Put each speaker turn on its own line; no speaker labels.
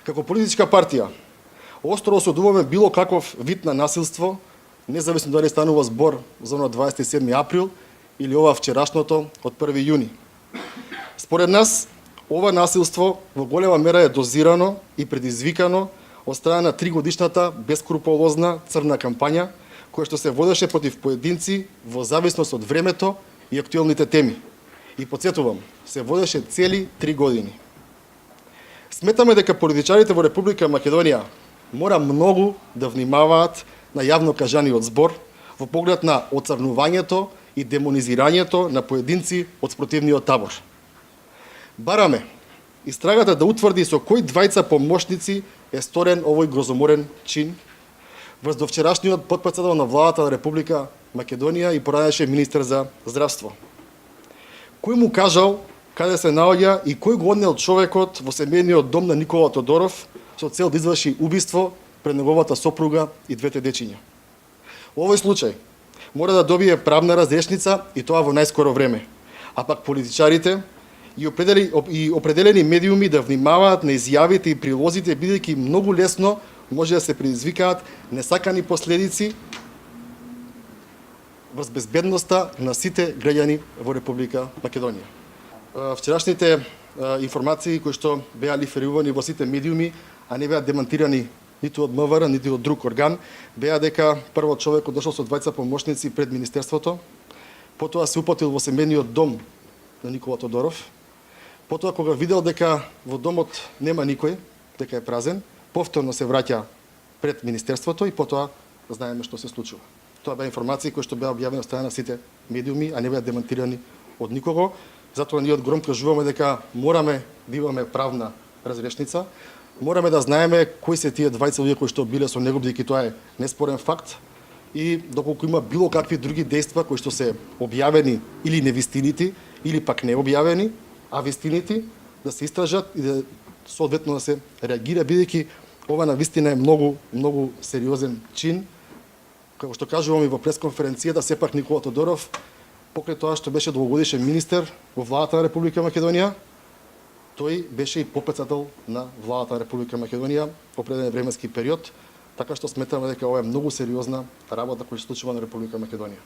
Како политичка партија, остро осудуваме било каков вид на насилство, независно дали станува збор за на 27 април или ова вчерашното од 1 јуни. Според нас, ова насилство во голема мера е дозирано и предизвикано од страна на 3-годишната бескрупулозна црна кампања, која што се водеше против поединци во зависност од времето и актуелните теми. И подсетувам, се водеше цели 3 години. Сметаме дека политичарите во Република Македонија мора многу да внимаваат на јавно кажаниот збор во поглед на оцрнувањето и демонизирањето на поединци од спротивниот табор. Бараме истрагата да утврди со кои двајца помошници е сторен овој грозоморен чин врз до вчерашниот потпредседател на владата на Република Македонија и поранеше министер за здравство. Кој му кажал каде се наоѓа и кој го однел човекот во семејниот дом на Никола Тодоров со цел да изврши убиство пред неговата сопруга и двете дечиња. Во овој случај мора да добие правна разрешница и тоа во најскоро време, а пак политичарите и определени медиуми да внимаваат на изјавите и прилозите, бидејќи многу лесно може да се предизвикаат несакани последици врз безбедноста на сите граѓани во Република Македонија. Вчерашните информации кои што беа лиферувани во сите медиуми, а не беа демантирани ниту од МВР, ниту од друг орган, беа дека прво човекот дошол со двајца помошници пред Министерството, потоа се упатил во семејниот дом на Никола Тодоров, потоа кога видел дека во домот нема никој, дека е празен, повторно се враќа пред Министерството и потоа знаеме што се случува. Тоа беа информации кои што беа објавени од страна на сите медиуми, а не беа демантирани од никого. Затоа ние од Гром кажуваме дека мораме да имаме правна разрешница, мораме да знаеме кои се тие двајца луѓе кои што биле со него, бидејќи тоа е неспорен факт, и доколку има било какви други дејства кои што се објавени или невистинити, или пак не објавени, а вистинити, да се истражат и да соодветно да се реагира, бидејќи ова навистина е многу сериозен чин. Како што кажувам и во пресконференцијата, сепак Никола Тодоров, покрај тоа што беше долгогодишен министер во владата на Република Македонија, тој беше и потпредседател на владата на Република Македонија во определен временски период, така што сметаме дека ова е многу сериозна работа која се случува на Република Македонија.